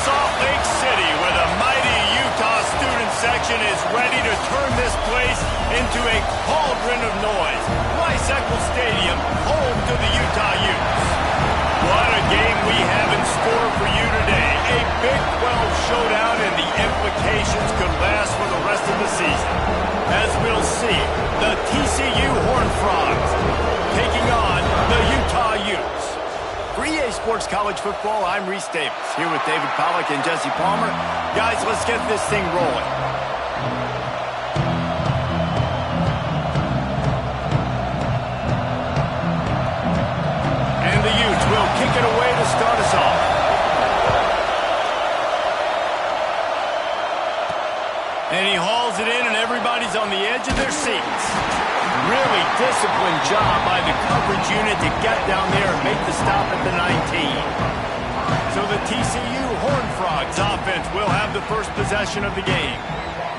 Salt Lake City, where the mighty Utah student section is ready to turn this place into a cauldron of noise. Rice-Eccles Stadium, home to the Utah Utes. What a game we have in store for you today. A Big 12 showdown, and the implications could last for the rest of the season. As we'll see, the TCU Horned Frogs taking on the Utah Utes. For EA Sports College Football, I'm Reese Davis, here with David Pollack and Jesse Palmer. Guys, let's get this thing rolling. And the Utes will kick it away to start us off. And he hauls it in, and everybody's on the edge of their seats. Really disciplined job by the coverage unit to get down there and make the stop at the 19. So the TCU Horned Frogs offense will have the first possession of the game.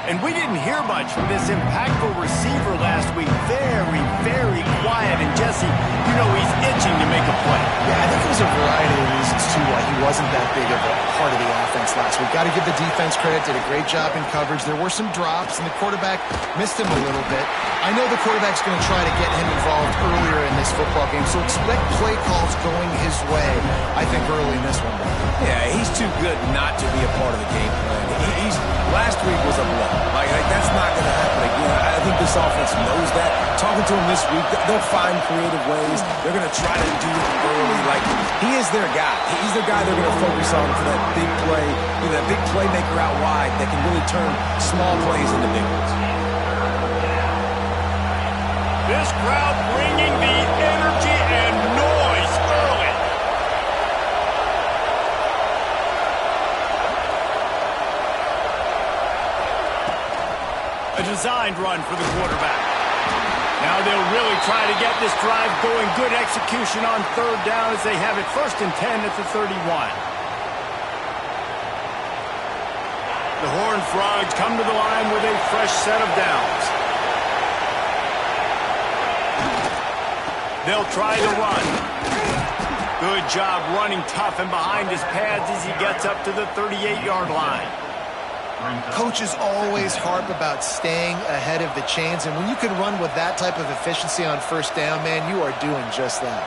And we didn't hear much from this impactful receiver last week. Very, very quiet. And Jesse, you know he's itching to make a play. Yeah, I think there's a variety of reasons, too, why he wasn't that big of a part of the offense last week. Got to give the defense credit. Did a great job in coverage. There were some drops, and the quarterback missed him a little bit. I know the quarterback's going to try to get him involved earlier in this football game, so expect play calls going his way, I think, early in this one. Yeah, he's too good not to be a part of the game plan. Last week was a blow. Like that's not going to happen again. I think this offense knows that. Talking to him this week, they'll find creative ways. They're going to try to do it early. Like, he is their guy. He's the guy they're going to focus on for that big play, that big playmaker out wide that can really turn small plays into big ones. This crowd bringing the energy and noise early. A designed run for the quarterback. Now they'll really try to get this drive going. Good execution on third down as they have it 1st and 10 at the 31. The Horned Frogs come to the line with a fresh set of downs. They'll try to run. Good job running tough and behind his pads as he gets up to the 38-yard line. Coaches always harp about staying ahead of the chains, and when you can run with that type of efficiency on first down, man, you are doing just that.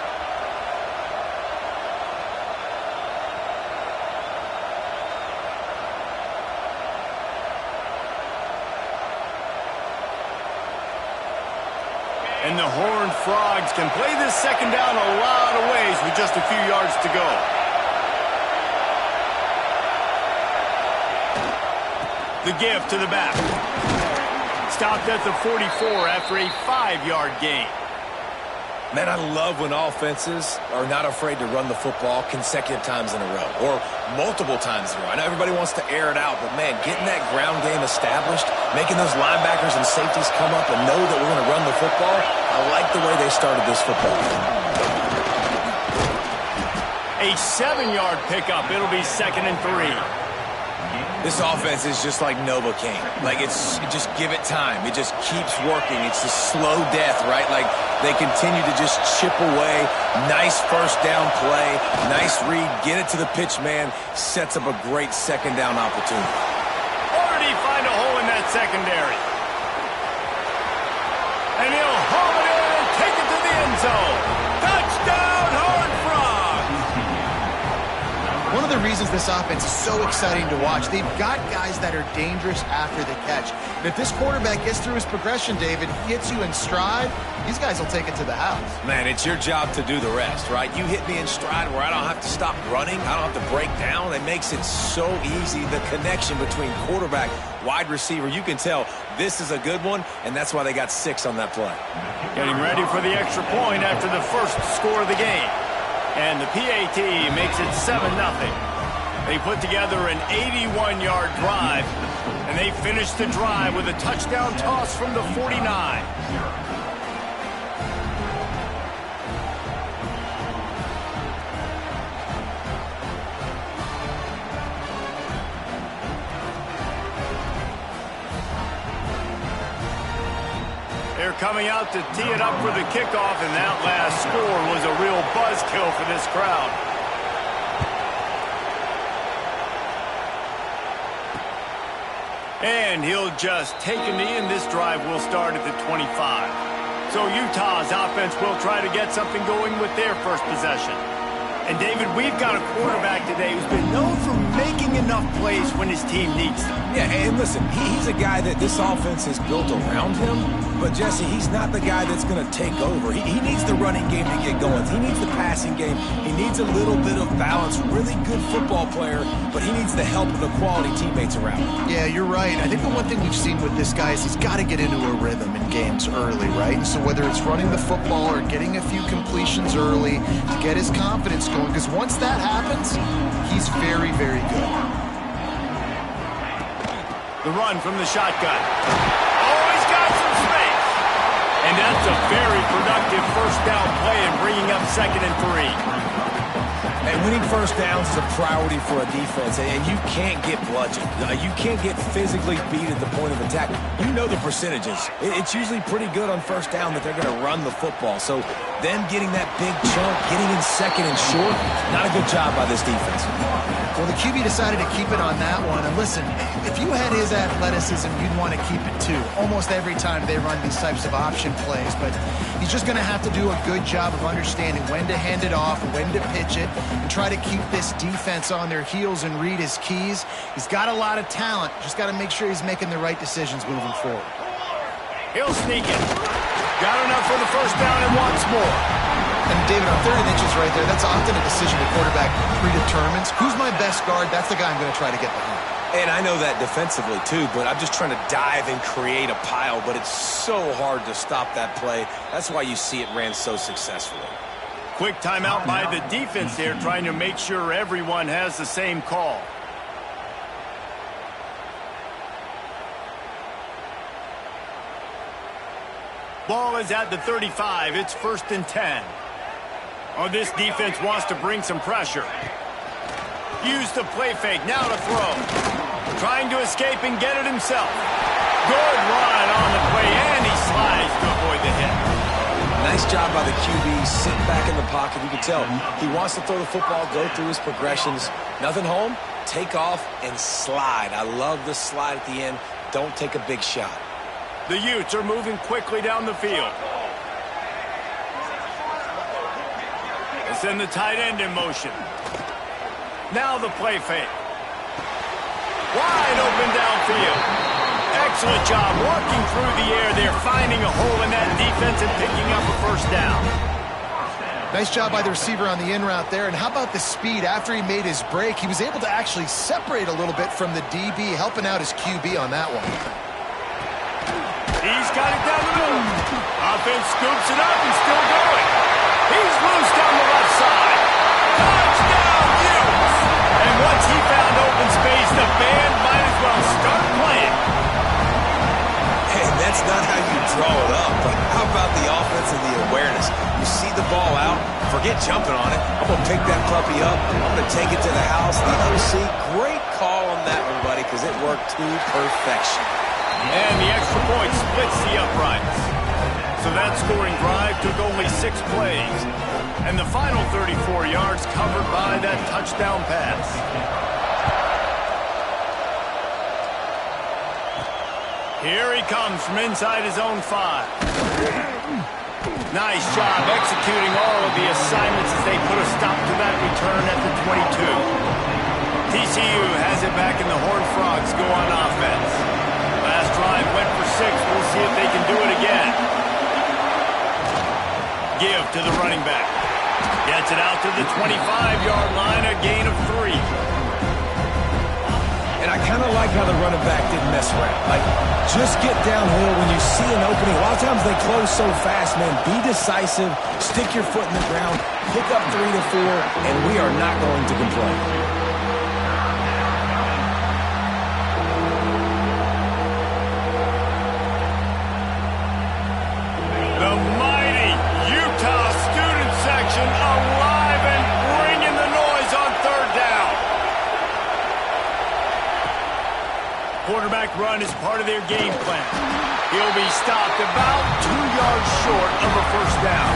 And the Horned Frogs can play this second down a lot of ways with just a few yards to go. The give to the back. Stopped at the 44 after a 5-yard gain. Man, I love when offenses are not afraid to run the football consecutive times in a row or multiple times in a row. I know everybody wants to air it out, but, man, getting that ground game established, making those linebackers and safeties come up and know that we're going to run the football, I like the way they started this football game. A 7-yard pickup. It'll be 2nd and 3. This offense is just like Novocaine. Like, just give it time. It just keeps working. It's a slow death, right? Like, they continue to just chip away. Nice first down play. Nice read. Get it to the pitch man. Sets up a great second down opportunity. Already find a hole in that secondary. And he'll haul it in and take it to the end zone. Touchdown, Horned Frogs! One of the reasons this offense is so exciting to watch, they've got guys that are dangerous after the catch. And if this quarterback gets through his progression, David, hits you in stride, these guys will take it to the house. Man, it's your job to do the rest, right? You hit me in stride where I don't have to stop running. I don't have to break down. It makes it so easy. The connection between quarterback, wide receiver, you can tell this is a good one, and that's why they got 6 on that play. Getting ready for the extra point after the first score of the game. And the PAT makes it 7-0. They put together an 81-yard drive, and they finish the drive with a touchdown toss from the 49. They're coming out to tee it up for the kickoff, and that last score was a real buzzkill for this crowd. And he'll just take a knee, and this drive will start at the 25. So Utah's offense will try to get something going with their first possession. And, David, we've got a quarterback today who's been known for making enough plays when his team needs them. Yeah, and listen, he's a guy that this offense is built around him. But, Jesse, he's not the guy that's going to take over. He needs the running game to get going. He needs the passing game. He needs a little bit of balance. Really good football player, but he needs the help of the quality teammates around him. Yeah, you're right. I think the one thing we've seen with this guy is he's got to get into a rhythm in games early, right? And so whether it's running the football or getting a few completions early to get his confidence going, because once that happens, he's very, very good. The run from the shotgun. Oh, he's got some space. And that's a very productive first down play and bringing up 2nd and 3. And winning first downs is a priority for a defense, and you can't get bludgeoned. You can't get physically beat at the point of attack. You know the percentages. It's usually pretty good on first down that they're going to run the football. So them getting that big chunk, getting in 2nd and short, not a good job by this defense. Well, the QB decided to keep it on that one. And listen, if you had his athleticism, you'd want to keep it too. Almost every time they run these types of option plays. But he's just going to have to do a good job of understanding when to hand it off, when to pitch it, and try to keep this defense on their heels and read his keys. He's got a lot of talent. Just got to make sure he's making the right decisions moving forward. He'll sneak it. Got enough for the first down and wants more. And David, on 3rd and inches right there, that's often a decision the quarterback predetermines. Who's my best guard? That's the guy I'm going to try to get behind. And I know that defensively too, but I'm just trying to dive and create a pile, but it's so hard to stop that play. That's why you see it ran so successfully. Quick timeout by the defense there, trying to make sure everyone has the same call. Ball is at the 35. It's 1st and 10. Oh, this defense wants to bring some pressure. Use the play fake. Now to throw. Trying to escape and get it himself. Good run on the play, and he slides to avoid the hit. Nice job by the QB, sitting back in the pocket. You can tell he wants to throw the football, go through his progressions. Nothing home, take off, and slide. I love the slide at the end. Don't take a big shot. The Utes are moving quickly down the field. They send the tight end in motion. Now the play fake. Wide open downfield. Excellent job working through the air there, finding a hole in that defense and picking up a first down. Nice job by the receiver on the in route there. And how about the speed? After he made his break, he was able to actually separate a little bit from the DB, helping out his QB on that one. He's got it down the middle. Offense scoops it up and still going. He's loose down the left side. Touchdown, Utes! And once he found open space, the band might as well start playing. Hey, that's not how you draw it up, but how about the offense and the awareness? You see the ball out, forget jumping on it. I'm going to pick that puppy up. I'm going to take it to the house. The OC, great call on that one, buddy, because it worked to perfection. And the extra point splits the uprights. So that scoring drive took only 6 plays. And the final 34 yards covered by that touchdown pass. Here he comes from inside his own 5. Nice job executing all of the assignments as they put a stop to that return at the 22. TCU has it back in the Horned Frogs go on offense. Last drive went for 6. We'll see if they can do it again. Give to the running back. Gets it out to the 25-yard line, a gain of 3. And I kind of like how the running back didn't mess around. Like, just get downhill when you see an opening. A lot of times they close so fast, man. Be decisive, stick your foot in the ground, pick up 3 to 4, and we are not going to complain. The mighty Utah student section alive and bringing the noise on 3rd down. Quarterback run is part of their game plan. He'll be stopped about 2 yards short of a first down.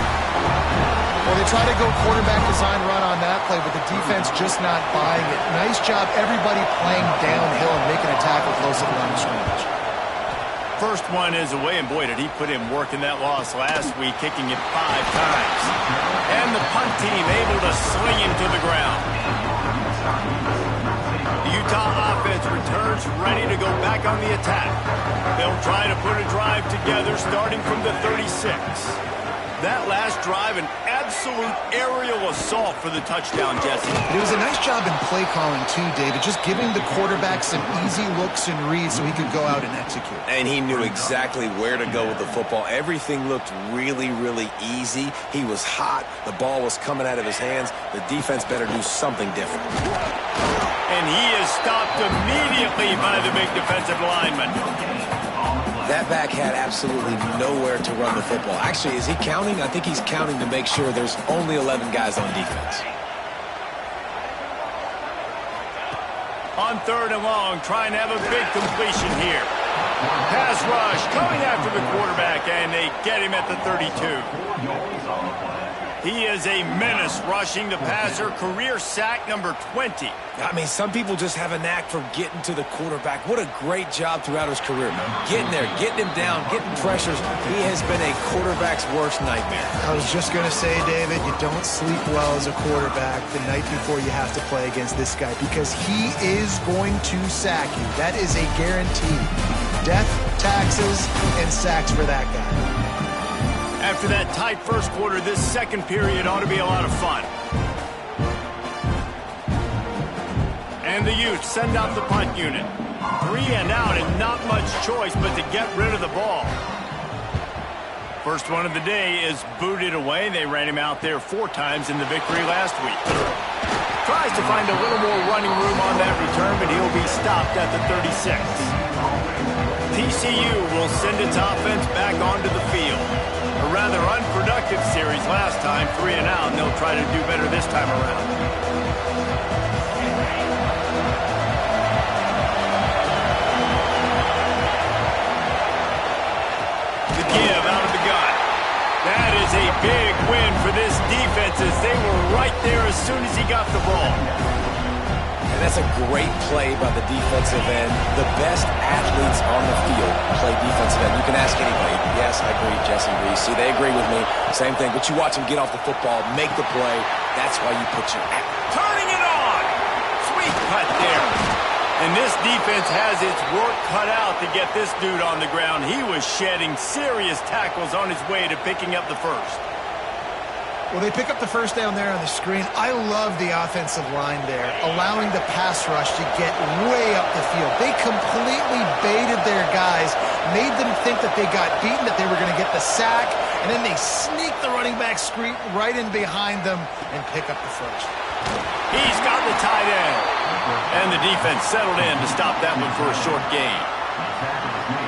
Well, they try to go quarterback design run on that play, but the defense just not buying it. Nice job, everybody playing downhill and making a tackle close to the line of scrimmage. First one is away, and boy, did he put in work in that loss last week, kicking it 5 times. And the punt team able to sling him to the ground. The Utah offense returns ready to go back on the attack. They'll try to put a drive together starting from the 36. That last drive, an absolute aerial assault for the touchdown, Jesse. It was a nice job in play calling, too, David, just giving the quarterback some easy looks and reads so he could go out and execute. And he knew exactly where to go with the football. Everything looked really, really easy. He was hot. The ball was coming out of his hands. The defense better do something different. And he is stopped immediately by the big defensive lineman. That back had absolutely nowhere to run the football. Actually, is he counting? I think he's counting to make sure there's only 11 guys on defense. On 3rd and long, trying to have a big completion here. Pass rush coming after the quarterback, and they get him at the 32. He is a menace rushing the passer. Career sack number 20. I mean, some people just have a knack for getting to the quarterback. What a great job throughout his career. Getting there, getting him down, getting pressures. He has been a quarterback's worst nightmare. I was just going to say, David, you don't sleep well as a quarterback the night before you have to play against this guy because he is going to sack you. That is a guarantee. Death, taxes, and sacks for that guy. After that tight first quarter, this second period ought to be a lot of fun. And the Utes send out the punt unit. 3 and out and not much choice but to get rid of the ball. First one of the day is booted away. They ran him out there 4 times in the victory last week. Tries to find a little more running room on that return, but he'll be stopped at the 36. TCU will send its offense back onto the field. A rather unproductive series last time, 3 and out, and they'll try to do better this time around. The give out of the gun. That is a big win for this defense as they were right there as soon as he got the ball. And that's a great play by the defensive end. The best athletes on the field play defensive end. You can ask anybody. Yes, I agree, Jesse Reese. See, they agree with me. Same thing. But you watch them get off the football, make the play. That's why you put your turning it on. Sweet cut there. And this defense has its work cut out to get this dude on the ground. He was shedding serious tackles on his way to picking up the first. Well, they pick up the first down there on the screen. I love the offensive line there, allowing the pass rush to get way up the field. They completely baited their guys, made them think that they got beaten, that they were going to get the sack, and then they sneak the running back screen right in behind them and pick up the first. He's got the tight end. And the defense settled in to stop that one for a short gain.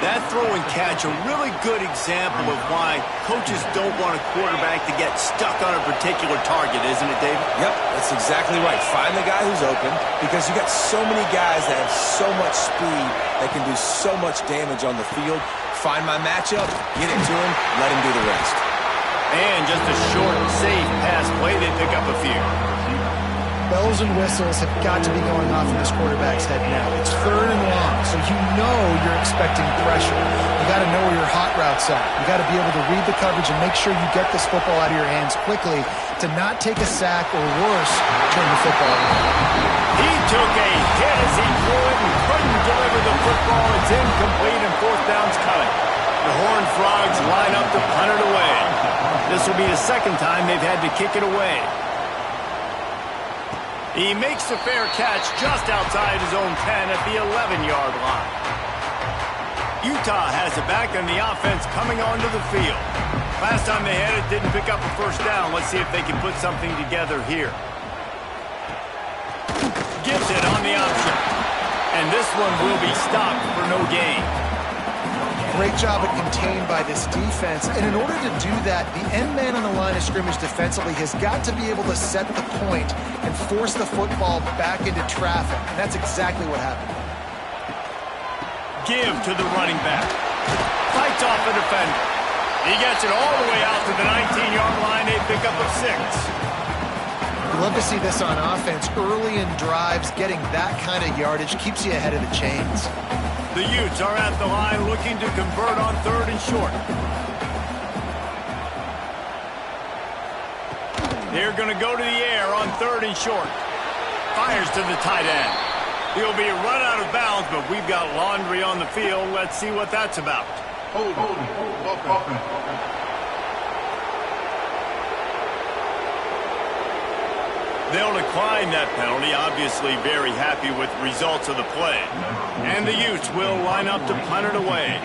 That throw and catch, a really good example of why coaches don't want a quarterback to get stuck on a particular target, isn't it, David? Yep, that's exactly right. Find the guy who's open because you got so many guys that have so much speed that can do so much damage on the field. Find my matchup, get it to him, let him do the rest. And just a short, safe pass play, they pick up a few. Bells and whistles have got to be going off in this quarterback's head now. It's 3rd and long, so you know you're expecting pressure. You got to know where your hot routes are. You got to be able to read the coverage and make sure you get this football out of your hands quickly to not take a sack or worse, turn the football over. He took a hit as he threw it and couldn't deliver the football. It's incomplete and 4th down's coming. The Horned Frogs line up to punt it away. This will be the second time they've had to kick it away. He makes a fair catch just outside his own 10 at the 11-yard line. Utah has it back on the offense coming onto the field. Last time they had it, didn't pick up a first down. Let's see if they can put something together here. Gives it on the option. And this one will be stopped for no gain. Great job at contained by this defense. And in order to do that, the end man on the line of scrimmage defensively has got to be able to set the point and force the football back into traffic. And that's exactly what happened. Give to the running back. Fights fights off the defender. He gets it all the way out to the 19-yard line, a pickup of 6. You love to see this on offense. Early in drives, getting that kind of yardage keeps you ahead of the chains. The Utes are at the line looking to convert on 3rd and short. They're going to go to the air on 3rd and short. Fires to the tight end. He'll be run out of bounds, but we've got laundry on the field. Let's see what that's about. They'll decline that penalty, obviously very happy with the results of the play. And the Utes will line up to punt it away.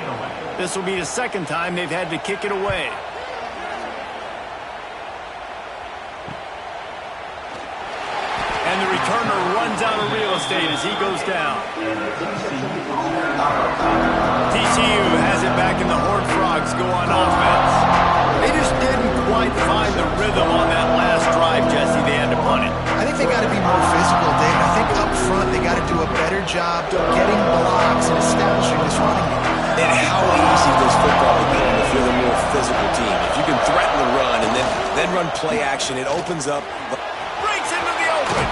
This will be the 2nd time they've had to kick it away. And the returner runs out of real estate as he goes down. TCU has it back and the Horned Frogs go on offense. They just didn't quite find the rhythm on that last drive, Jesse. They had to punt it. I think they got to be more physical, Dave. I think up front they got to do a better job getting blocks and establishing this running game. And how easy does football become if you're the more physical team? If you can threaten the run and then run play action, it opens up. Breaks into the open.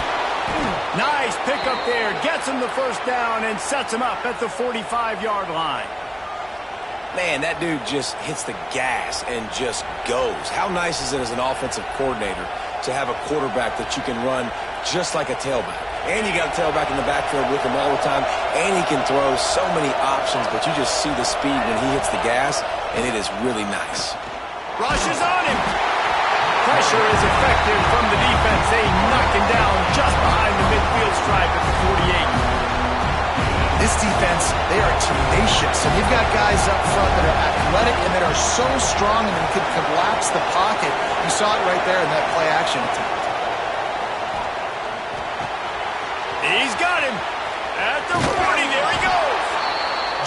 Nice pickup there. Gets him the 1st down and sets him up at the 45-yard line. Man, that dude just hits the gas and just goes. How nice is it as an offensive coordinator to have a quarterback that you can run just like a tailback? And you got a tailback in the backfield with him all the time, and he can throw so many options, but you just see the speed when he hits the gas, and it is really nice. Rushes on him. Pressure is effective from the defense. They knock him down just behind the midfield stripe at the 48. This defense, they are tenacious, and you've got guys up front that are athletic and that are so strong and can collapse the pocket. You saw it right there in that play action attempt. He's got him at the 40. There he goes.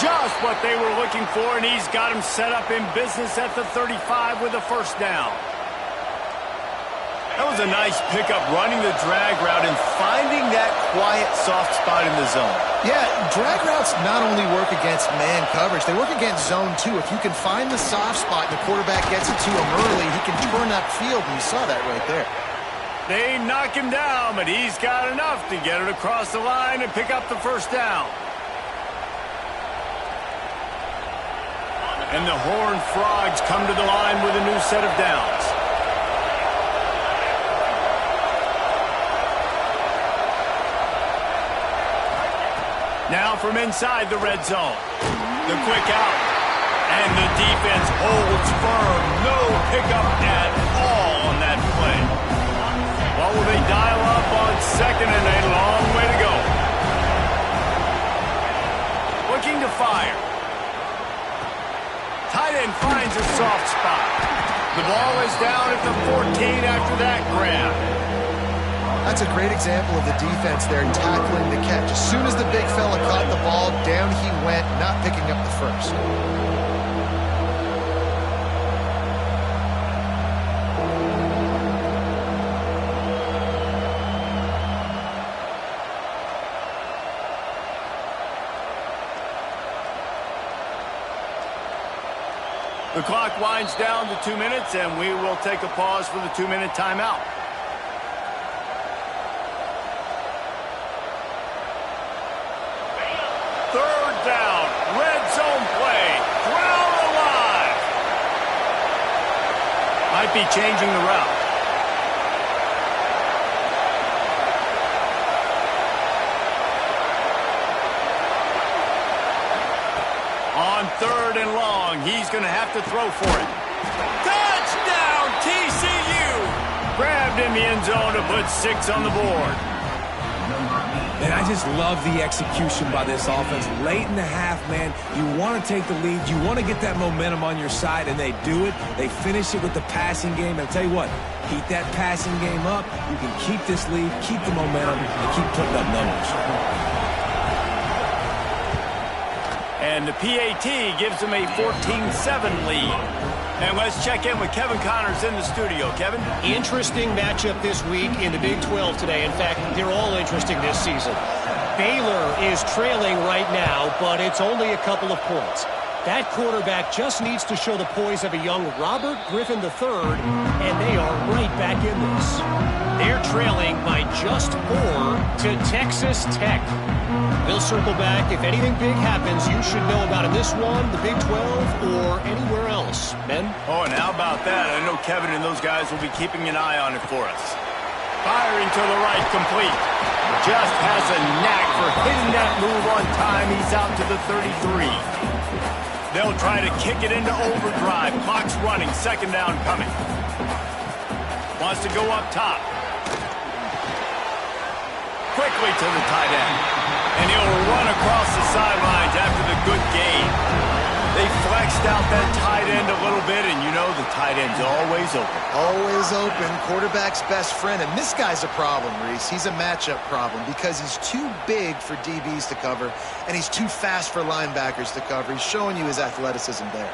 Just what they were looking for, and he's got him set up in business at the 35 with a 1st down. That was a nice pickup, running the drag route and finding that quiet, soft spot in the zone. Yeah, drag routes not only work against man coverage, they work against zone too. If you can find the soft spot and the quarterback gets it to him early, he can turn upfield, and you saw that right there. They knock him down, but he's got enough to get it across the line and pick up the 1st down. And the Horned Frogs come to the line with a new set of downs. Now from inside the red zone. The quick out. And the defense holds firm. No pickup at all on that play. What will they dial up on 2nd and a long way to go? Looking to fire. Tight end finds a soft spot. The ball is down at the 14 after that grab. That's a great example of the defense there tackling the catch. As soon as the big fella caught the ball, down he went, not picking up the 1st. The clock winds down to 2 minutes, and we will take a pause for the 2-minute timeout. Might be changing the route. On 3rd and long, he's going to have to throw for it. Touchdown, TCU! Grabbed in the end zone to put 6 on the board. And I just love the execution by this offense. Late in the half, man, you want to take the lead. You want to get that momentum on your side, and they do it. They finish it with the passing game. And I'll tell you what, keep that passing game up. You can keep this lead, keep the momentum, and keep putting up numbers. And the PAT gives them a 14-7 lead. And let's check in with Kevin Connors in the studio. Kevin? Interesting matchup this week in the Big 12 today. In fact, they're all interesting this season. Baylor is trailing right now, but it's only a couple of points. That quarterback just needs to show the poise of a young Robert Griffin III, and they are right back in this. They're trailing by just 4 to Texas Tech. We'll circle back. If anything big happens, you should know about in this one, the Big 12, or anywhere else. Ben? Oh, and how about that? I know Kevin and those guys will be keeping an eye on it for us. Firing to the right, complete. Just has a knack for hitting that move on time. He's out to the 33. They'll try to kick it into overdrive. Clock's running. Second down coming. Wants to go up top. Quickly to the tight end. And he'll run across the sidelines after the good gain. They flexed out that tight end a little bit, and you know the tight end's always open. Always open. Quarterback's best friend. And this guy's a problem, Reese. He's a matchup problem because he's too big for DBs to cover, and he's too fast for linebackers to cover. He's showing you his athleticism there.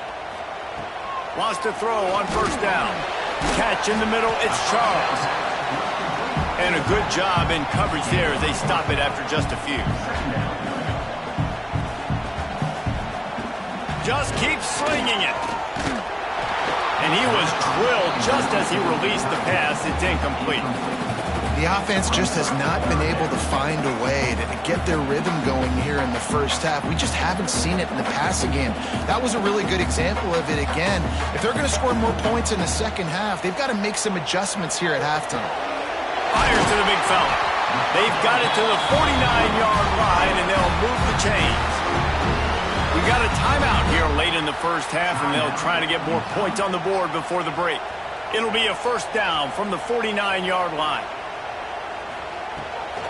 Wants to throw on first down. Catch in the middle. It's Charles. And a good job in coverage there as they stop it after just a few. Just keeps slinging it. And he was drilled just as he released the pass. It's incomplete. The offense just has not been able to find a way to get their rhythm going here in the first half. We just haven't seen it in the passing game. That was a really good example of it again. If they're going to score more points in the second half, they've got to make some adjustments here at halftime. Fires to the big fella. They've got it to the 49-yard line, and they'll move the chains. We got a timeout here late in the first half, and they'll try to get more points on the board before the break. It'll be a first down from the 49-yard line.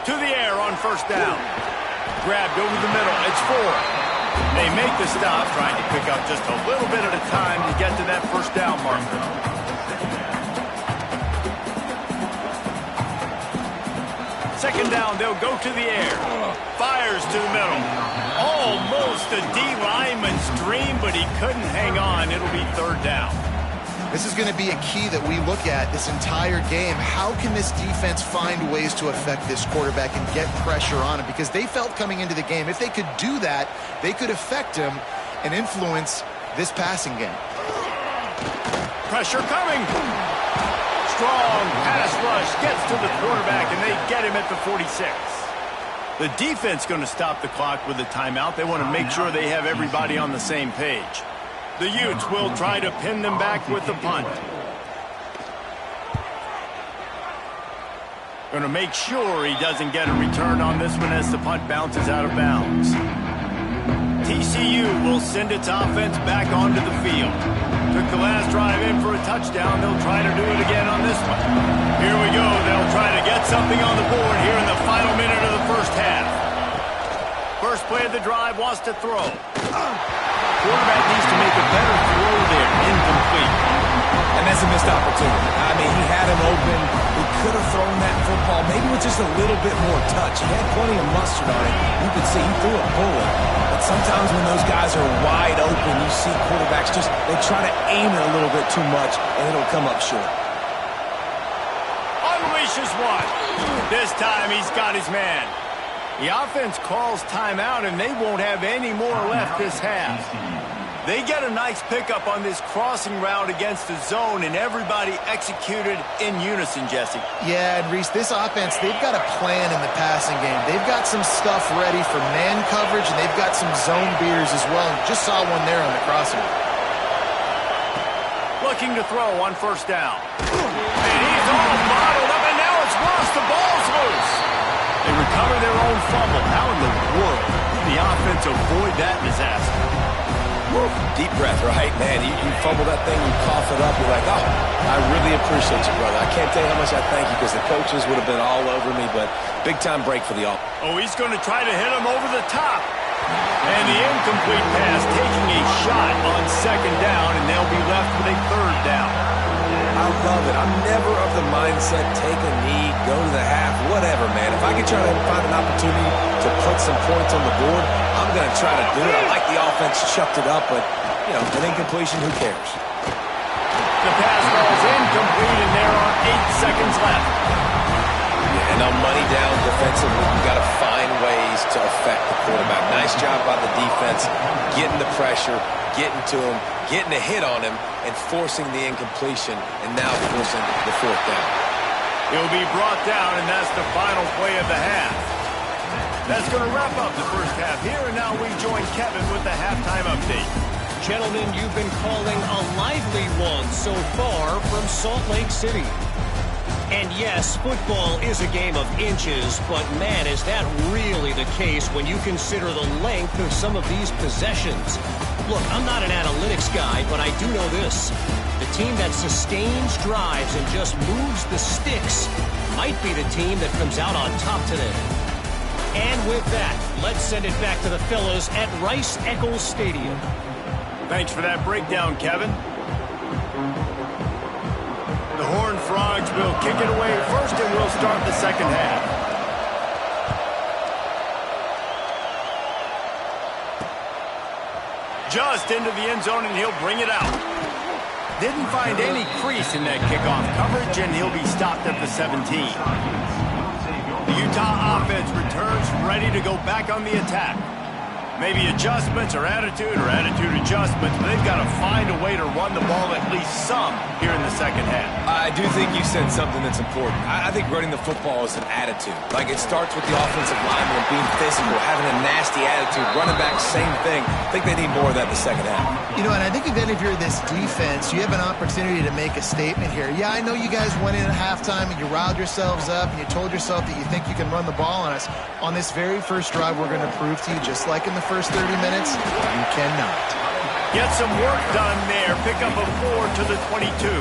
To the air on first down. Grabbed over the middle. It's 4. They make the stop, trying to pick up just a little bit at a time to get to that first down marker. Second down, they'll go to the air. Fires to the middle. Almost a D lineman's dream, but he couldn't hang on. It'll be third down. This is going to be a key that we look at this entire game. How can this defense find ways to affect this quarterback and get pressure on him? Because they felt coming into the game, if they could do that, they could affect him and influence this passing game. Pressure coming. Strong pass rush gets to the quarterback, and they get him at the 46. The defense going to stop the clock with a timeout. They want to make sure they have everybody on the same page. The Utes will try to pin them back with the punt. Going to make sure he doesn't get a return on this one as the punt bounces out of bounds. TCU will send its offense back onto the field. Took the last drive in for a touchdown. They'll try to do it again on this one. Here we go. They'll try to get something on the board here in the final minute of the first half. First play of the drive, wants to throw. Quarterback needs to make a better throw there. Incomplete. And that's a missed opportunity. I mean, he had him open. He could have thrown that football maybe with just a little bit more touch. He had plenty of mustard on it. You could see he threw a bullet. But sometimes when those guys are wide open, you see quarterbacks just, they try to aim it a little bit too much, and it'll come up short. Unleashes one. This time he's got his man. The offense calls timeout, and they won't have any more left this half. They get a nice pickup on this crossing route against the zone, and everybody executed in unison, Jesse. Yeah, and Reese, this offense, they've got a plan in the passing game. They've got some stuff ready for man coverage, and they've got some zone beaters as well. Just saw one there on the crossing. Looking to throw on first down. And he's all bottled up, and now it's lost. The ball's loose. They recover their own fumble. How in the world did the offense avoid that disaster? Woo. Deep breath, right? Man, you fumble that thing, you cough it up, you're like, oh, I really appreciate you, brother. I can't tell you how much I thank you because the coaches would have been all over me, but big-time break for the offense. Oh, he's going to try to hit him over the top. And the incomplete pass taking a shot on second down, and they'll be left with a third down. I love it. I'm never of the mindset, take a knee, go to the half, whatever, man. If I can try to find an opportunity to put some points on the board, I'm going to try to do it. I like the offense chucked it up, but, you know, an incompletion, who cares? The pass ball is incomplete, and there are 8 seconds left. And on money down defensively, you've got to find ways to affect the quarterback. Nice job by the defense, getting the pressure, getting to him, getting a hit on him, and forcing the incompletion, and now forcing the fourth down. He'll be brought down, and that's the final play of the half. That's going to wrap up the first half here, and now we join Kevin with the halftime update. Gentlemen, you've been calling a lively one so far from Salt Lake City. And yes, football is a game of inches, but man, is that really the case when you consider the length of some of these possessions. Look, I'm not an analytics guy, but I do know this. The team that sustains drives and just moves the sticks might be the team that comes out on top today. And with that, let's send it back to the fellas at Rice-Eccles Stadium. Thanks for that breakdown, Kevin. The Horned Frogs will kick it away first, and we'll start the second half. Just into the end zone, and he'll bring it out. Didn't find any crease in that kickoff coverage, and he'll be stopped at the 17. The Utah offense returns ready to go back on the attack. Maybe adjustments or attitude adjustments, but they've got to find a way to run the ball at least some here in the second half. I do think you said something that's important. I think running the football is an attitude. Like, it starts with the offensive lineman being physical, having a nasty attitude. Running back, same thing. I think they need more of that in the second half. You know, and I think then if you're this defense, you have an opportunity to make a statement here. Yeah, I know you guys went in at halftime and you riled yourselves up and you told yourself that you think you can run the ball on us. On this very first drive, we're going to prove to you, just like in the first 30 minutes, you cannot. Get some work done there. Pick up a 4 to the 22.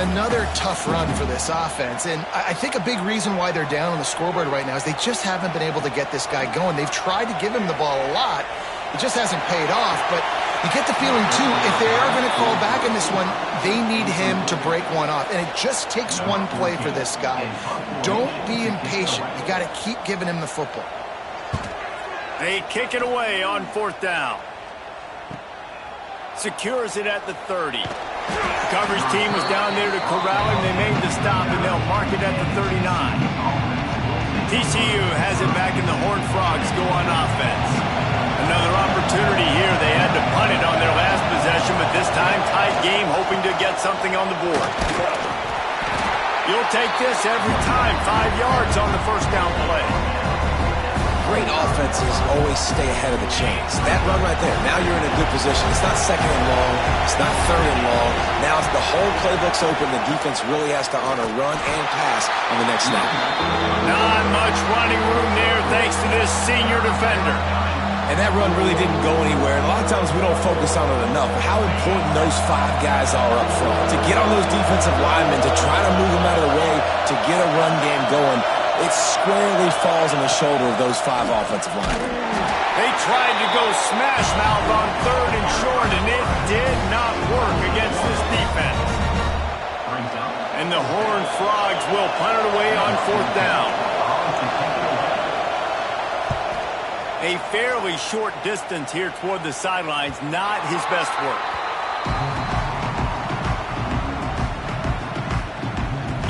Another tough run for this offense, and I think a big reason why they're down on the scoreboard right now is they just haven't been able to get this guy going. They've tried to give him the ball a lot. It just hasn't paid off, but you get the feeling, too, if they are going to call back in this one, they need him to break one off, and it just takes one play for this guy. Don't be impatient. You got to keep giving him the football. They kick it away on fourth down. Secures it at the 30. The coverage team was down there to corral him. They made the stop, and they'll mark it at the 39. TCU has it back, and the Horned Frogs go on offense. Another opportunity here. They had to punt it on their last possession, but this time tight game, hoping to get something on the board. You'll take this every time. 5 yards on the first down play. Great offenses always stay ahead of the chains. That run right there, now you're in a good position. It's not second and long. It's not third and long. Now it's the whole playbook's open. The defense really has to honor run and pass on the next snap. Not much running room there thanks to this senior defender. And that run really didn't go anywhere. And a lot of times we don't focus on it enough. How important those 5 guys are up front. To get on those defensive linemen, to try to move them out of the way, to get a run game going, it squarely falls on the shoulder of those 5 offensive linemen. They tried to go smash mouth on third and short, and it did not work against this defense. And the Horned Frogs will punt it away on fourth down. A fairly short distance here toward the sidelines, not his best work.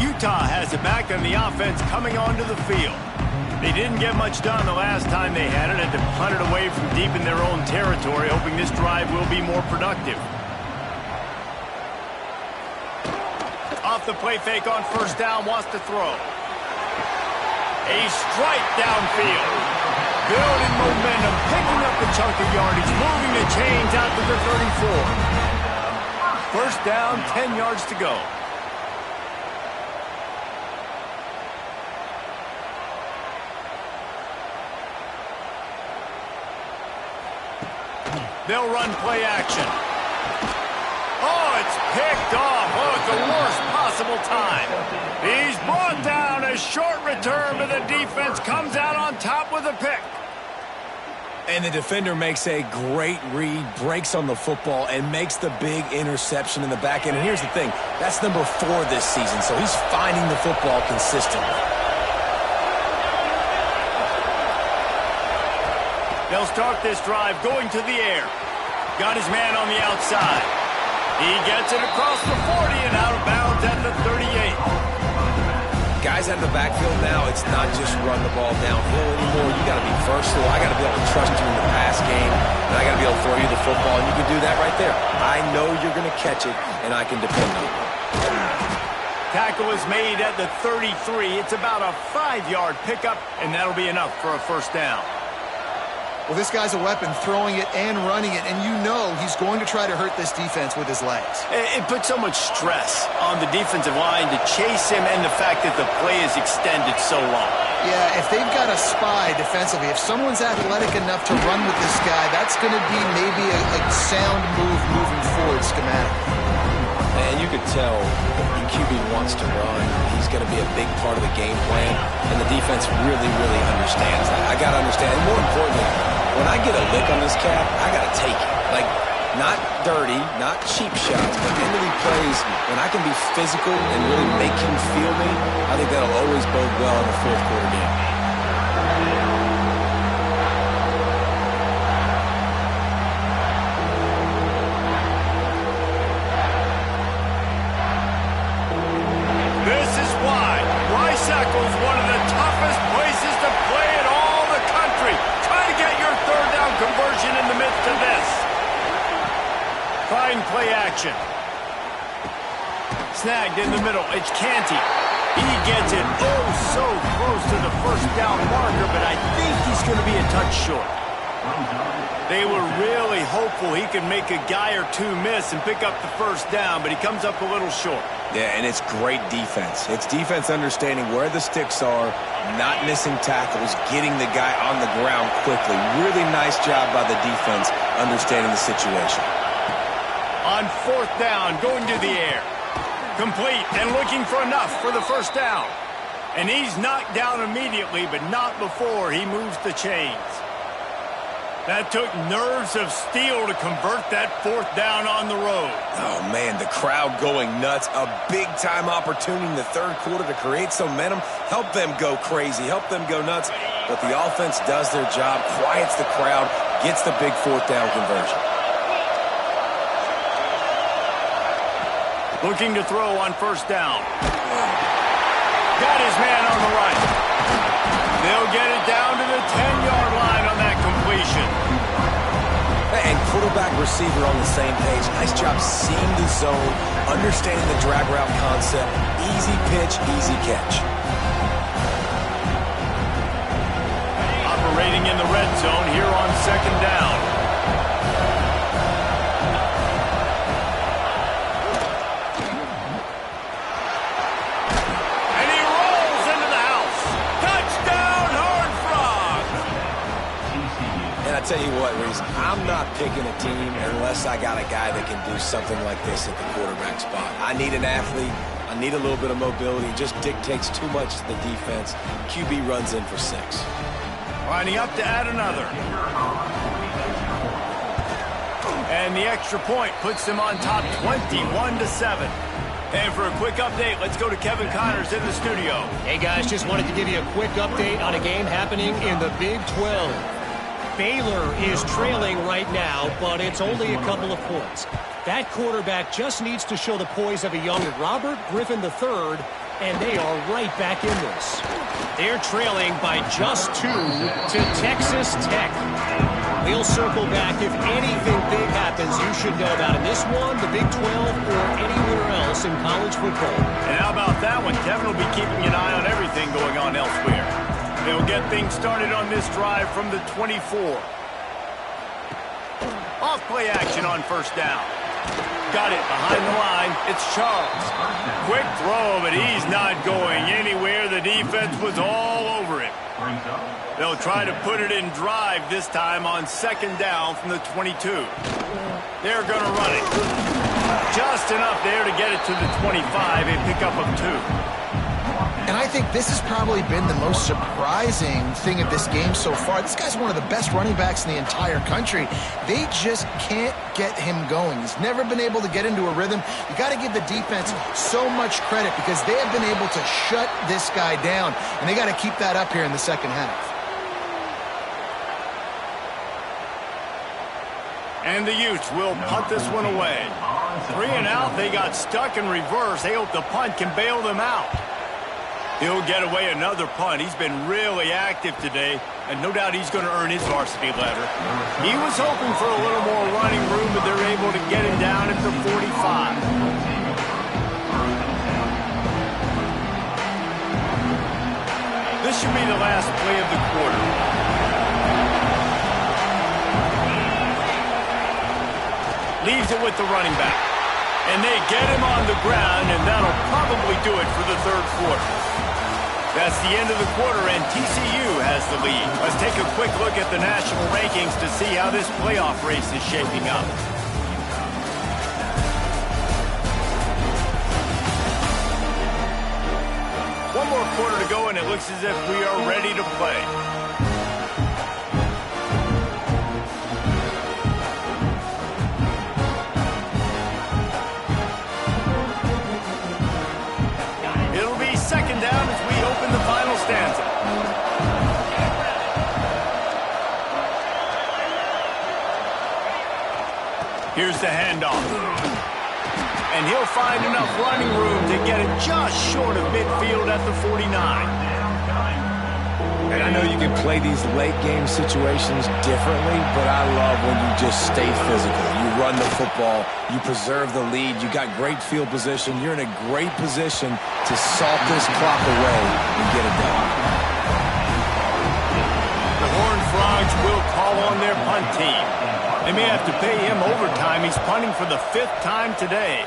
Utah has it back, and the offense coming onto the field. They didn't get much done the last time they had it, and to punt it away from deep in their own territory, hoping this drive will be more productive. Off the play fake on first down, wants to throw. A strike downfield. Building momentum, picking up a chunk of yardage, moving the chains out to the 34. First down, 10 yards to go. They'll run play action. Oh, it's picked off. Oh, at the worst possible time. He's brought down. A short return, but the defense comes out on top with a pick. And the defender makes a great read, breaks on the football, and makes the big interception in the back end. And here's the thing, that's number 4 this season, so he's finding the football consistently. They'll start this drive going to the air. Got his man on the outside. He gets it across the 40 and out of bounds at the 38. Guys out of the backfield now, it's not just run the ball downhill anymore. You got to be versatile. I got to be able to trust you in the pass game, and I got to be able to throw you the football, and you can do that right there. I know you're going to catch it, and I can depend on it. Tackle is made at the 33. It's about a 5-yard pickup, and that'll be enough for a first down. Well, this guy's a weapon, throwing it and running it, and you know he's going to try to hurt this defense with his legs. It puts so much stress on the defensive line to chase him and the fact that the play is extended so long. Yeah, if they've got a spy defensively, if someone's athletic enough to run with this guy, that's going to be maybe a sound move moving forward schematically. And you could tell the QB wants to run. He's going to be a big part of the game plan, and the defense really, really understands that. I got to understand, and more importantly, when I get a lick on this cat, I got to take it. Like, not dirty, not cheap shots, but end of the plays, when I can be physical and really make him feel me, I think that'll always bode well in the fourth quarter game. This is why Rice-Eccles, one of the toughest places to play in all the country. Try to get your third down conversion in the midst of this. Try and play action. Snagged in the middle. It's Canty. He gets it so close to the first down marker, but I think he's going to be a touch short. They were really hopeful he could make a guy or two miss and pick up the first down, but he comes up a little short. Yeah, and it's great defense. It's defense understanding where the sticks are, not missing tackles, getting the guy on the ground quickly. Really nice job by the defense understanding the situation. On fourth down, going to the air. Complete and looking for enough for the first down. And he's knocked down immediately, but not before he moves the chains. That took nerves of steel to convert that fourth down on the road. Oh, man, the crowd going nuts. A big-time opportunity in the third quarter to create some momentum. Help them go crazy. Help them go nuts. But the offense does their job, quiets the crowd, gets the big fourth down conversion. Looking to throw on first down. Got his man on the right. They'll get it down to the 10-yard line on that completion. And quarterback receiver on the same page. Nice job seeing the zone, understanding the drag route concept. Easy pitch, easy catch. Operating in the red zone here on second down. And he rolls into the house. Touchdown, Horned Frog! And I tell you what, Reese, I'm not picking a team unless I got a guy that can do something like this at the quarterback spot. I need an athlete. I need a little bit of mobility. It just dictates too much to the defense. QB runs in for 6. Lining up to add another. And the extra point puts them on top 21-7. And for a quick update, let's go to Kevin Connors in the studio. Hey, guys, just wanted to give you a quick update on a game happening in the Big 12. Baylor is trailing right now, but it's only a couple of points. That quarterback just needs to show the poise of a young Robert Griffin III, and they are right back in this. They're trailing by just 2 to Texas Tech. We'll circle back if anything big happens you should know about in this one, the Big 12, or anywhere else in college football. And how about that one? Kevin will be keeping an eye on everything going on elsewhere. They'll get things started on this drive from the 24. Off play action on first down. Got it behind the line. It's Charles. Quick throw, but he's not going anywhere. The defense was all over him. They'll try to put it in drive this time on second down from the 22. They're going to run it. Just enough there to get it to the 25. A pickup of 2. And I think this has probably been the most surprising thing of this game so far. This guy's one of the best running backs in the entire country. They just can't get him going. He's never been able to get into a rhythm. You got to give the defense so much credit because they have been able to shut this guy down, and they got to keep that up here in the second half. And the Utes will punt this one away. 3 and out. They got stuck in reverse. They hope the punt can bail them out. He'll get away another punt. He's been really active today, and no doubt he's going to earn his varsity letter. He was hoping for a little more running room, but they're able to get him down at the 45. This should be the last play of the quarter. Leaves it with the running back. And they get him on the ground, and that'll probably do it for the third quarter. That's the end of the quarter, and TCU has the lead. Let's take a quick look at the national rankings to see how this playoff race is shaping up. One more quarter to go, and it looks as if we are ready to play. It'll be second down as we open the final stanza. Here's the handoff. And he'll find enough running room to get it just short of midfield at the 49. And I know you can play these late game situations differently, but I love when you just stay physical. You run the football, you preserve the lead, you got great field position, you're in a great position to salt this clock away and get it done. The Horned Frogs will call on their punt team. They may have to pay him overtime. He's punting for the 5th time today.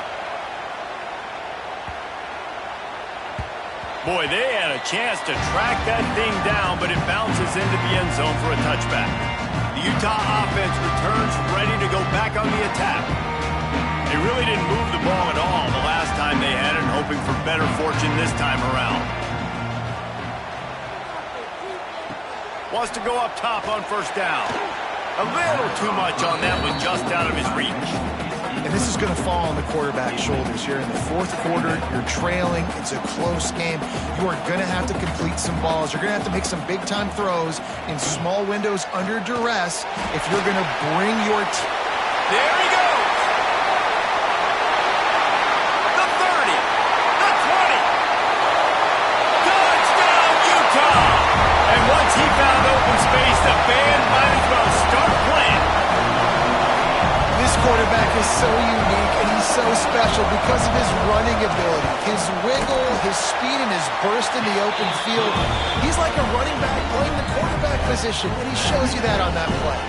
Boy, they had a chance to track that thing down, but it bounces into the end zone for a touchback. The Utah offense returns ready to go back on the attack. They really didn't move the ball at all the last time they had it, hoping for better fortune this time around. Wants to go up top on first down. A little too much on that one, just out of his reach. And this is going to fall on the quarterback's shoulders here in the fourth quarter. You're trailing. It's a close game. You are going to have to complete some balls. You're going to have to make some big-time throws in small windows under duress if you're going to bring your team. There he goes. The 30. The 20. Touchdown, Utah. And once he found open space, the band might as well start playing. This quarterback is so unique and he's so special because of his running ability, his wiggle, his speed, and his burst in the open field. He's like a running back playing the quarterback position, and he shows you that on that play.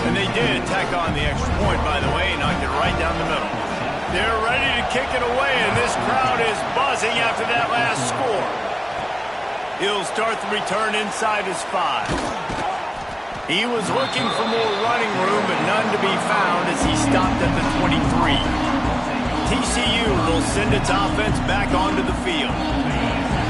And they did tack on the extra point, by the way, knocked it right down the middle. They're ready to kick it away, and this crowd is buzzing after that last score. He'll start the return inside his 5. He was looking for more running room, but none to be found as he stopped at the 23. TCU will send its offense back onto the field.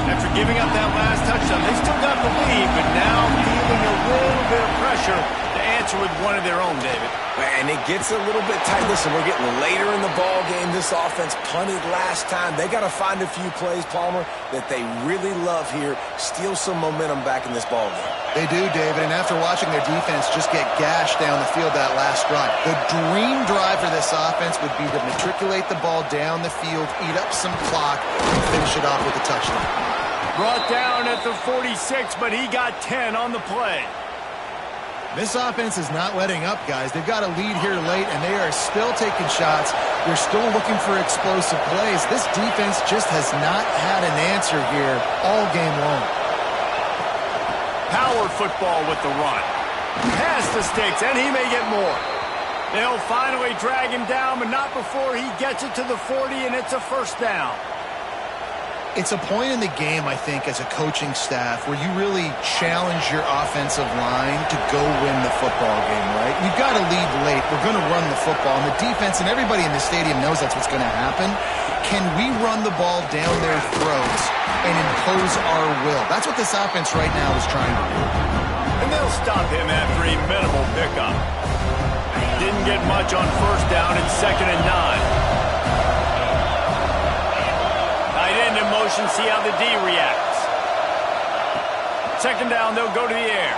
After giving up that last touchdown, they still got the lead, but now feeling a little bit of pressure to answer with one of their own, David. And it gets a little bit tight. Listen, we're getting later in the ball game. This offense punted last time. They got to find a few plays, Palmer, that they really love here. Steal some momentum back in this ball game. They do, David, and after watching their defense just get gashed down the field that last drive, the dream drive for this offense would be to matriculate the ball down the field, eat up some clock, and finish it off with a touchdown. Brought down at the 46, but he got 10 on the play. This offense is not letting up, guys. They've got a lead here late, and they are still taking shots. They're still looking for explosive plays. This defense just has not had an answer here all game long. Power football with the run. Past the sticks, and he may get more. They'll finally drag him down, but not before he gets it to the 40, and it's a first down. It's a point in the game, I think, as a coaching staff where you really challenge your offensive line to go win the football game, right? We've got to lead late. We're going to run the football. And the defense and everybody in the stadium knows that's what's going to happen. Can we run the ball down their throats and impose our will? That's what this offense right now is trying to do. And they'll stop him after a minimal pickup. Didn't get much on first down. It's 2nd and 9. In motion, see how the D reacts. 2nd down, they'll go to the air.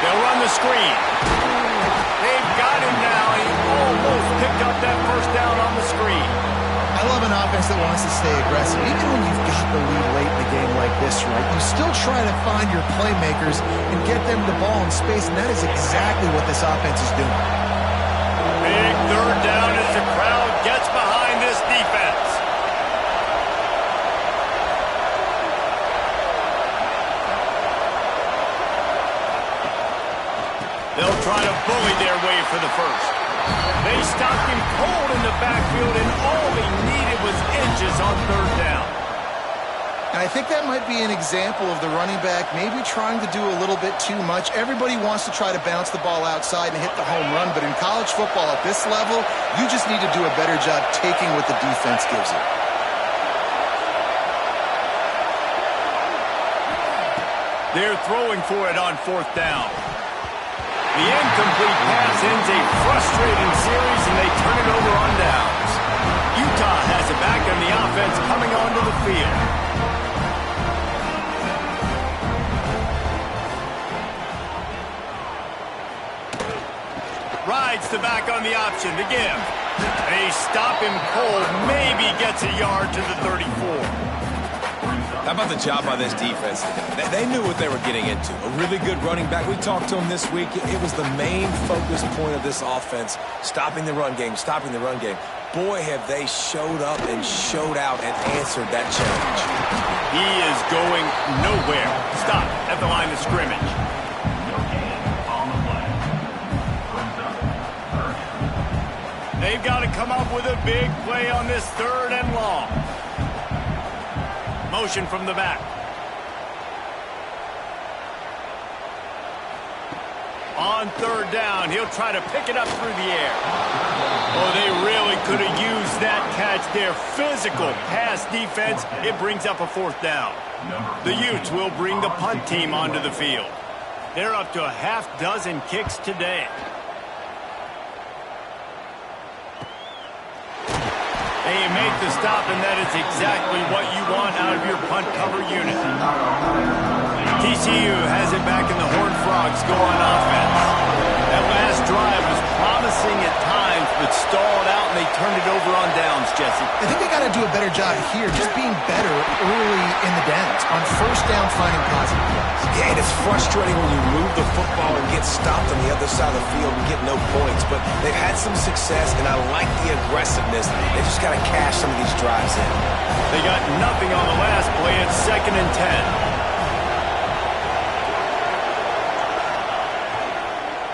They'll run the screen. They've got him now. He almost picked up that first down on the screen. I love an offense defense that wants to stay aggressive. Even when you've got the lead late in the game like this, right, you still try to find your playmakers and get them the ball in space, and that is exactly what this offense is doing. Big third down as the crowd gets behind this defense. They'll try to bully their way for the first. They stopped him cold in the backfield, and all he needed was inches on third down. And I think that might be an example of the running back maybe trying to do a little bit too much. Everybody wants to try to bounce the ball outside and hit the home run, but in college football at this level, you just need to do a better job taking what the defense gives you. They're throwing for it on fourth down. The incomplete pass ends a frustrating series, and they turn it over on downs. Utah has it back, and the offense coming onto the field. Rides the back on the option to give. They stop him cold, maybe gets a yard to the 34. How about the job by this defense today? They knew what they were getting into. A really good running back. We talked to him this week. It was the main focus point of this offense, stopping the run game, stopping the run game. Boy, have they showed up and showed out and answered that challenge. He is going nowhere. Stop at the line of scrimmage. They've got to come up with a big play on this third and long. Motion from the back. On third down, he'll try to pick it up through the air. Oh, they really could have used that catch there. Physical pass defense. It brings up a fourth down. The Utes will bring the punt team onto the field. They're up to a half dozen kicks today. They make the stop, and that is exactly what you want out of your punt cover unit. TCU has it back, and the Horned Frogs go on offense. That last drive was promising at times, but stalled out, and they turned it over on downs, Jesse. I think they got to do a better job here, just being better early in the downs. On first down, finding positive plays. Yeah, and it's frustrating when you move the football and get stopped on the other side of the field and get no points. But they've had some success, and I like the aggressiveness. They just got to cash some of these drives in. They got nothing on the last play. It's 2nd and 10.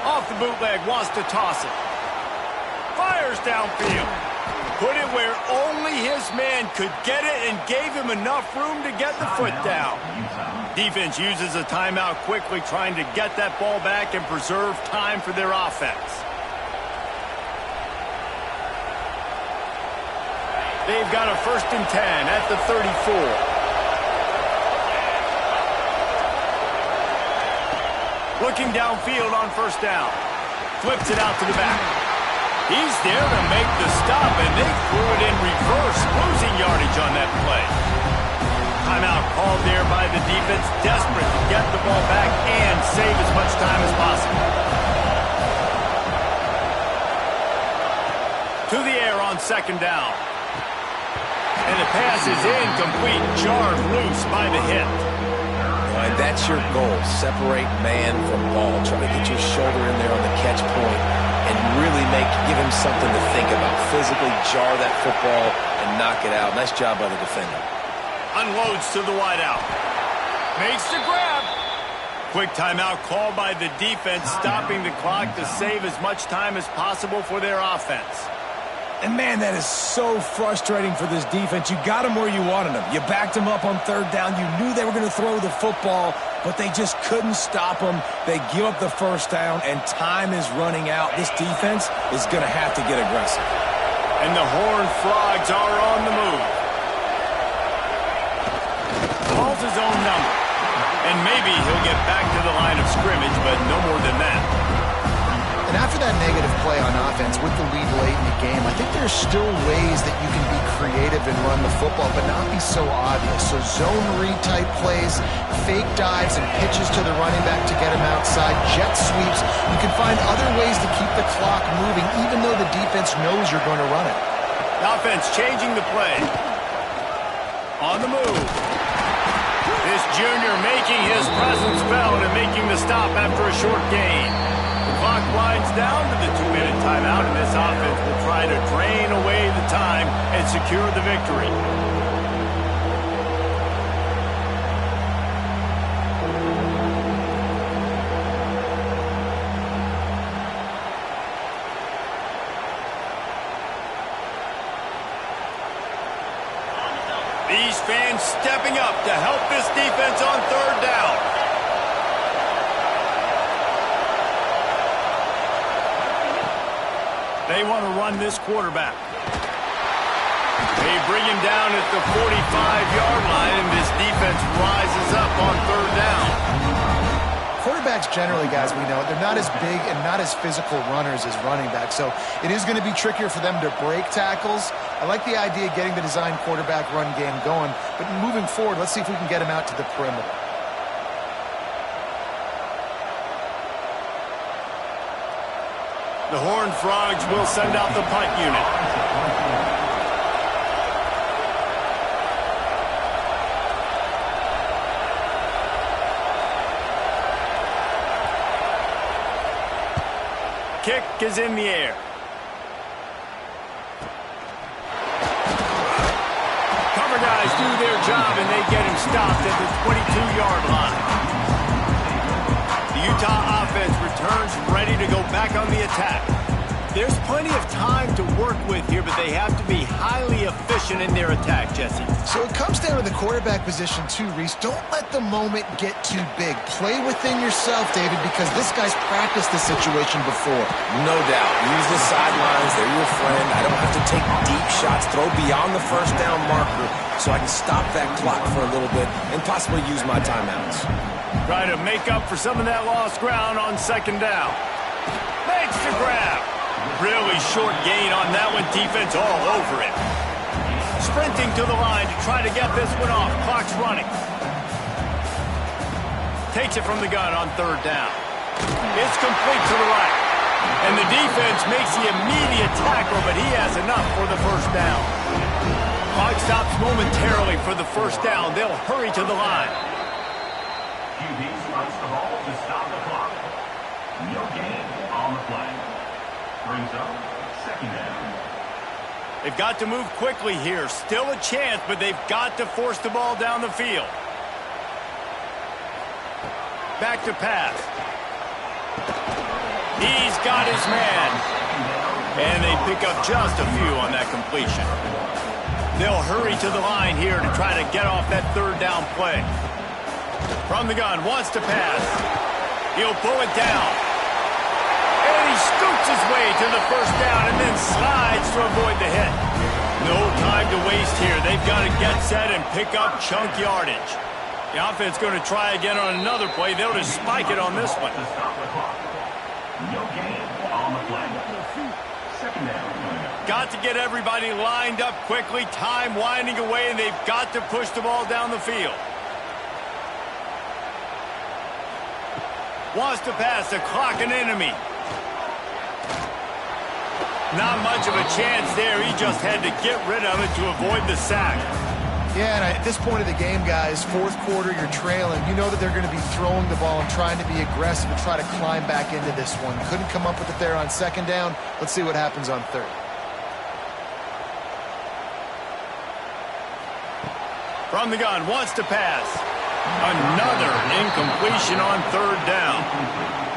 Off the bootleg, wants to toss it. Fires downfield. Put it where only his man could get it and gave him enough room to get the foot down. Defense uses a timeout quickly, trying to get that ball back and preserve time for their offense. They've got a 1st and 10 at the 34. Looking downfield on first down. Flips it out to the back. He's there to make the stop, and they threw it in reverse, losing yardage on that play. Timeout called there by the defense, desperate to get the ball back and save as much time as possible. To the air on 2nd down. And the pass is incomplete, jarred loose by the hit. And that's your goal. Separate man from ball. Try to get your shoulder in there on the catch point and really give him something to think about. Physically jar that football and knock it out. Nice job by the defender. Unloads to the wideout. Makes the grab. Quick timeout called by the defense, stopping the clock to save as much time as possible for their offense. And, man, that is so frustrating for this defense. You got them where you wanted them. You backed them up on third down. You knew they were going to throw the football, but they just couldn't stop them. They give up the first down, and time is running out. This defense is going to have to get aggressive. And the Horned Frogs are on the move. Calls his own number. And maybe he'll get back to the line of scrimmage, but no more than that. And after that negative play on offense with the lead late in the game, I think there's still ways that you can be creative and run the football, but not be so obvious. So zone read type plays, fake dives and pitches to the running back to get him outside, jet sweeps. You can find other ways to keep the clock moving, even though the defense knows you're going to run it. The offense changing the play. On the move. This junior making his presence felt and making the stop after a short gain. The clock winds down to the 2-minute timeout, and this offense will try to drain away the time and secure the victory. These fans stepping up to help this defense on third down. They want to run this quarterback. They bring him down at the 45-yard line, and this defense rises up on third down. Quarterbacks generally, guys, we know, they're not as big and not as physical runners as running backs, so it is going to be trickier for them to break tackles. I like the idea of getting the design quarterback run game going, but moving forward, let's see if we can get him out to the perimeter. The Horned Frogs will send out the punt unit. Kick is in the air. Cover guys do their job, and they get him stopped at the 22-yard line. The Utah offense returns ready to go back on the attack. There's plenty of time to work with here, but they have to be highly efficient in their attack, Jesse. So it comes down to the quarterback position too, Reese. Don't let the moment get too big. Play within yourself, David, because this guy's practiced this situation before. No doubt. Use the sidelines. They're your friend. I don't have to take deep shots, throw beyond the first down marker so I can stop that clock for a little bit and possibly use my timeouts. Try to make up for some of that lost ground on second down. Makes the grab. Really short gain on that one. Defense all over it. Sprinting to the line to try to get this one off. Clock's running. Takes it from the gun on third down. It's complete to the right. And the defense makes the immediate tackle, but he has enough for the first down. Clock stops momentarily for the first down. They'll hurry to the line. QB slots the ball to stop the clock. No gain on the play. Brings up second down. They've got to move quickly here. Still a chance, but they've got to force the ball down the field. Back to pass. He's got his man. And they pick up just a few on that completion. They'll hurry to the line here to try to get off that third down play. From the gun, wants to pass. He'll pull it down. And he scoots his way to the first down and then slides to avoid the hit. No time to waste here. They've got to get set and pick up chunk yardage. The offense going to try again on another play. They'll just spike it on this one. No gain on the play. Second down. Got to get everybody lined up quickly. Time winding away, and they've got to push the ball down the field. Wants to pass, the clock an enemy. Not much of a chance there. He just had to get rid of it to avoid the sack. Yeah, and at this point of the game, guys, fourth quarter, you're trailing. You know that they're going to be throwing the ball and trying to be aggressive and try to climb back into this one. Couldn't come up with it there on second down. Let's see what happens on third. From the gun, wants to pass. Another incompletion on third down.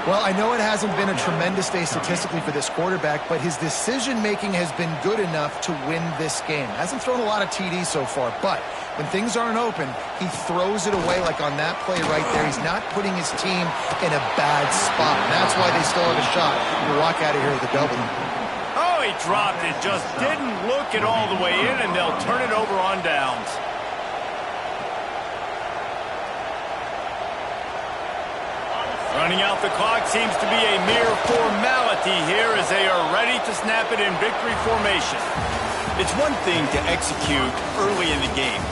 Well, I know it hasn't been a tremendous day statistically for this quarterback, but his decision-making has been good enough to win this game. Hasn't thrown a lot of TDs so far, but when things aren't open, he throws it away like on that play right there. He's not putting his team in a bad spot. And that's why they still have a shot to walk out of here with a W. Oh, he dropped it. Just didn't look it all the way in, and they'll turn it over on downs. Running out the clock seems to be a mere formality here as they are ready to snap it in victory formation. It's one thing to execute early in the game,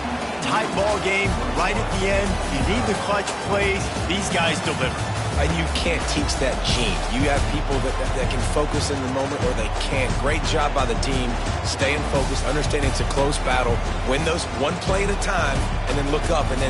tight ball game, right at the end, you need the clutch plays. These guys deliver. And you can't teach that gene. You have people that can focus in the moment or they can't. Great job by the team, staying focused, understanding it's a close battle, win those one play at a time, and then look up and then